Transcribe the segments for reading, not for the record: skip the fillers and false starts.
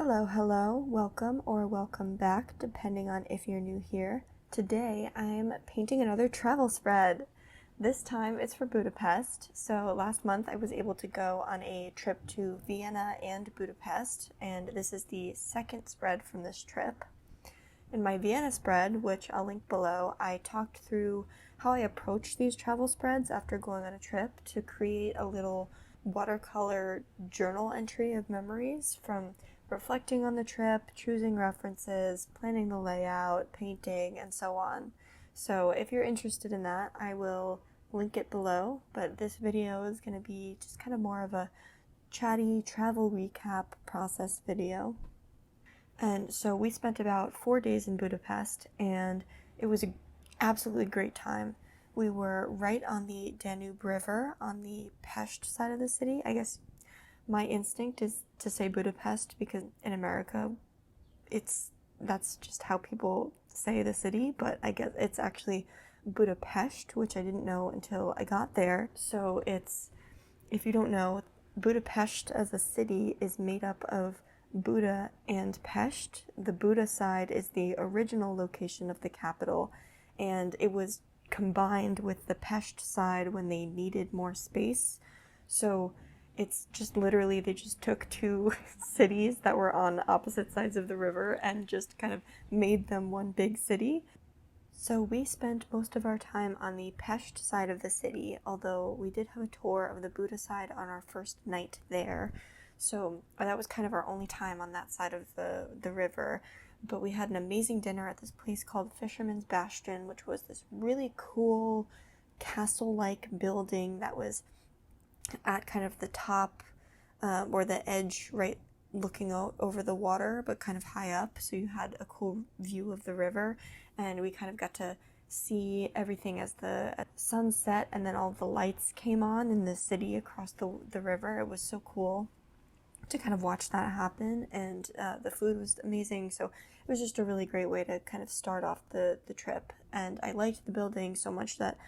Hello, welcome or welcome back, depending on if you're new here. Today I'm painting another travel spread. This time it's for Budapest. So last month I was able to go on a trip to Vienna and Budapest, and this is the second spread from this trip. In my Vienna spread, which I'll link below, I talked through how I approach these travel spreads after going on a trip to create a little watercolor journal entry of memories from reflecting on the trip, choosing references, planning the layout, painting, and so on. So if you're interested in that, I will link it below, but this video is going to be just kind of more of a chatty travel recap process video. And so we spent about 4 days in Budapest, and it was an absolutely great time. We were right on the Danube River on the Pest side of the city. I guess my instinct is to say Budapest because in America that's just how people say the city, but I guess it's actually Budapest, which I didn't know until I got there. So it's, if you don't know, Budapest as a city is made up of Buda and Pest. The Buda side is the original location of the capital, and it was combined with the Pest side when they needed more space. So it's just literally, they just took two cities that were on opposite sides of the river and just kind of made them one big city. So we spent most of our time on the Pest side of the city, although we did have a tour of the Buda side on our first night there. So that was kind of our only time on that side of the river. But we had an amazing dinner at this place called Fisherman's Bastion, which was this really cool castle-like building that was at kind of the top or the edge, right, looking out over the water, but kind of high up. So you had a cool view of the river, and we kind of got to see everything as the sunset, and then all the lights came on in the city across the river. It was so cool to kind of watch that happen, and the food was amazing, so it was just a really great way to kind of start off the trip. And I liked the building so much that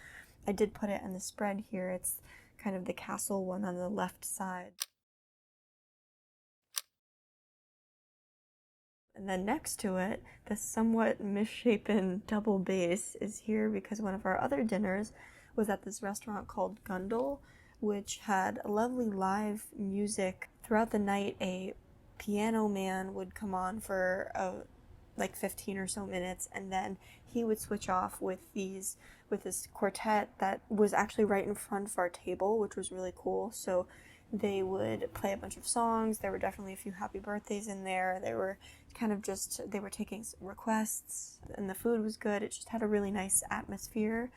I did put it in the spread here. It's kind of the castle one on the left side. And then next to it, the somewhat misshapen double base is here because one of our other dinners was at this restaurant called Gundel, which had lovely live music. Throughout the night, a piano man would come on for like 15 or so minutes, and then he would switch off with this quartet that was actually right in front of our table, which was really cool. So they would play a bunch of songs. There were definitely a few happy birthdays in there. They were taking requests, and the food was good. It just had a really nice atmosphere,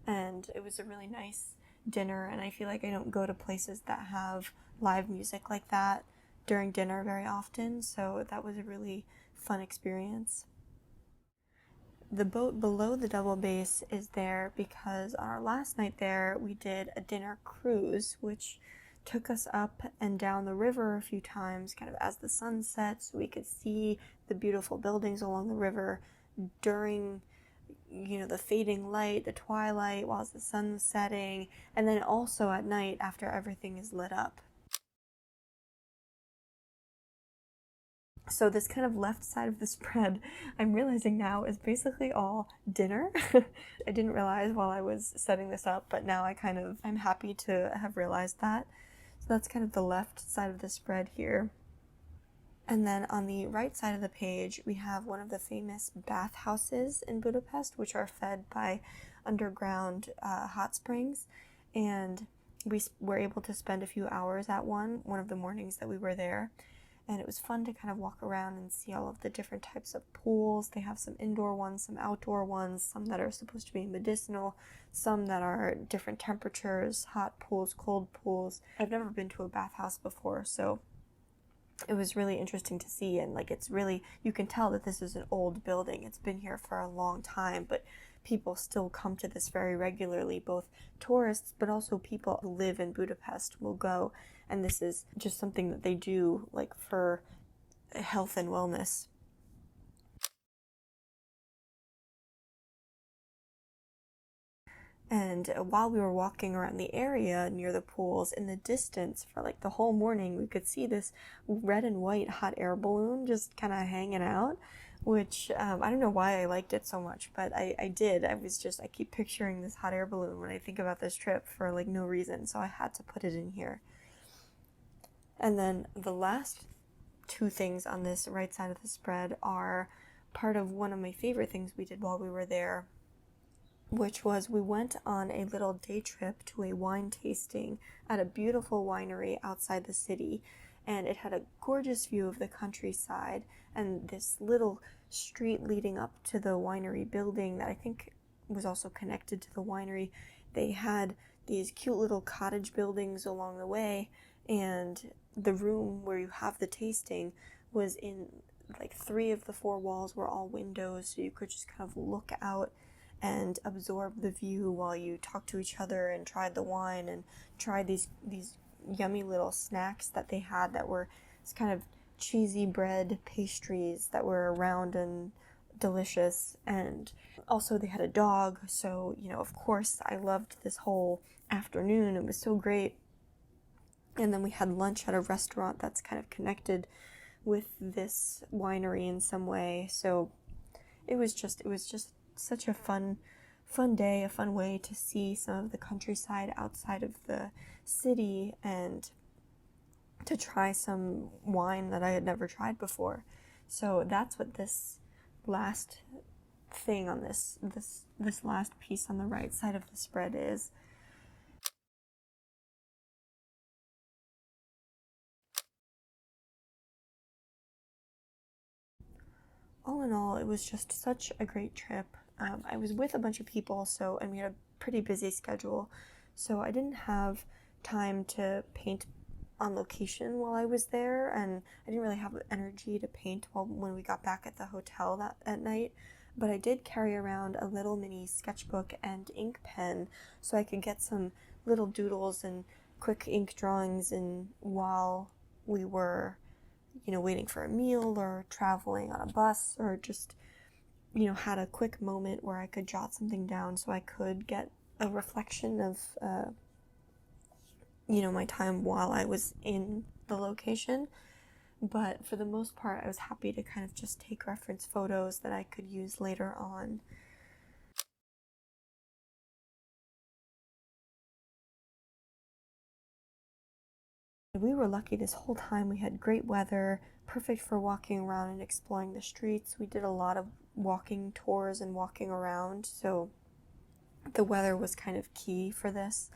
and it was a really nice dinner. And I feel like I don't go to places that have live music like that during dinner very often, so that was a really fun experience. The boat below the double base is there because on our last night there we did a dinner cruise, which took us up and down the river a few times kind of as the sun set, so we could see the beautiful buildings along the river during the fading light, the twilight, while the sun was setting, and then also at night after everything is lit up. So this kind of left side of the spread, I'm realizing now, is basically all dinner. I didn't realize while I was setting this up, but now I'm happy to have realized that. So that's kind of the left side of the spread here. And then on the right side of the page, we have one of the famous bathhouses in Budapest, which are fed by underground hot springs. And we were able to spend a few hours at one of the mornings that we were there. And it was fun to kind of walk around and see all of the different types of pools. They have some indoor ones, some outdoor ones, some that are supposed to be medicinal, some that are different temperatures, hot pools, cold pools. I've never been to a bathhouse before, so it was really interesting to see. And it's really, you can tell that this is an old building. It's been here for a long time, but people still come to this very regularly. Both tourists, but also people who live in Budapest will go, and this is just something that they do for health and wellness. And while we were walking around the area near the pools, in the distance for like the whole morning, we could see this red and white hot air balloon just kind of hanging out, which I don't know why I liked it so much, but I did. I keep picturing this hot air balloon when I think about this trip for like no reason, so I had to put it in here. And then the last two things on this right side of the spread are part of one of my favorite things we did while we were there, which was we went on a little day trip to a wine tasting at a beautiful winery outside the city, and it had a gorgeous view of the countryside and this little street leading up to the winery building that I think was also connected to the winery. They had these cute little cottage buildings along the way, and the room where you have the tasting was in like 3 of the 4 walls were all windows, so you could just kind of look out and absorb the view while you talked to each other and tried the wine and tried these yummy little snacks that they had that were this kind of cheesy bread pastries that were round and delicious. And also they had a dog, so of course I loved this whole afternoon. It was so great. And then we had lunch at a restaurant that's kind of connected with this winery in some way. So it was just such a fun day, a fun way to see some of the countryside outside of the city and to try some wine that I had never tried before. So that's what this last thing on this last piece on the right side of the spread is. All in all, it was just such a great trip. I was with a bunch of people, and we had a pretty busy schedule, so I didn't have time to paint on location while I was there, and I didn't really have energy to paint when we got back at the hotel at night. But I did carry around a little mini sketchbook and ink pen so I could get some little doodles and quick ink drawings in while we were waiting for a meal or traveling on a bus, or just, had a quick moment where I could jot something down so I could get a reflection of, my time while I was in the location. But for the most part, I was happy to kind of just take reference photos that I could use later on. We were lucky this whole time. We had great weather, perfect for walking around and exploring the streets. We did a lot of walking tours and walking around, so the weather was kind of key for this.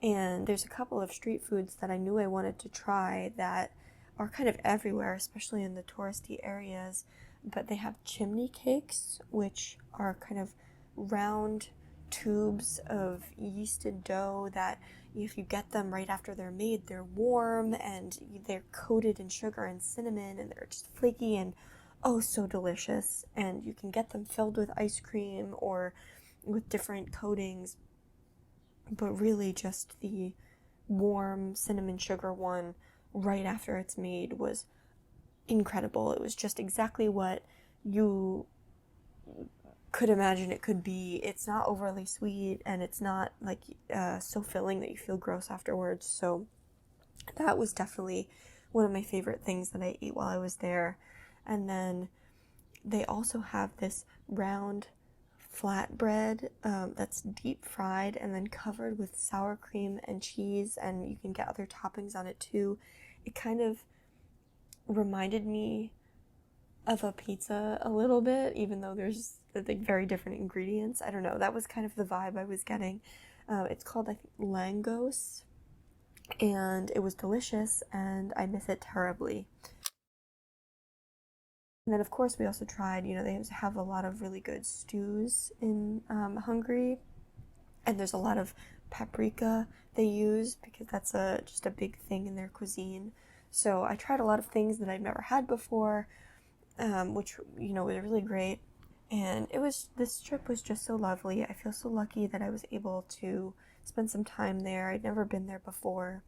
And there's a couple of street foods that I knew I wanted to try that are kind of everywhere, especially in the touristy areas. But they have chimney cakes, which are kind of round tubes of yeasted dough that if you get them right after they're made, they're warm and they're coated in sugar and cinnamon, and they're just flaky and oh so delicious. And you can get them filled with ice cream or with different coatings, but really just the warm cinnamon sugar one right after it's made was incredible. It was just exactly what you could imagine it could be. It's not overly sweet, and it's not like so filling that you feel gross afterwards. So that was definitely one of my favorite things that I ate while I was there. And then they also have this round flatbread that's deep fried and then covered with sour cream and cheese, and you can get other toppings on it too. It kind of reminded me of a pizza a little bit, even though there's like very different ingredients. I don't know, that was kind of the vibe I was getting. It's called, I think, Langos, and it was delicious, and I miss it terribly. And then, of course, we also tried, they have a lot of really good stews in Hungary, and there's a lot of paprika they use because that's just a big thing in their cuisine. So I tried a lot of things that I've never had before, which, was really great. And this trip was just so lovely. I feel so lucky that I was able to spend some time there. I'd never been there before.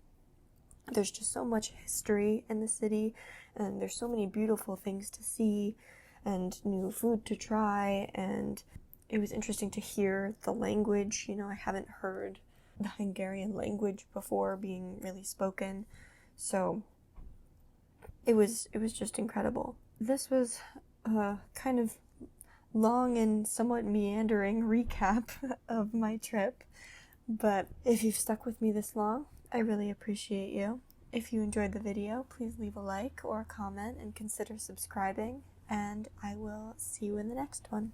There's just so much history in the city, and there's so many beautiful things to see and new food to try, and it was interesting to hear the language. I haven't heard the Hungarian language before being really spoken, so it was just incredible. This was a kind of long and somewhat meandering recap of my trip, but if you've stuck with me this long, I really appreciate you. If you enjoyed the video, please leave a like or a comment and consider subscribing, and I will see you in the next one.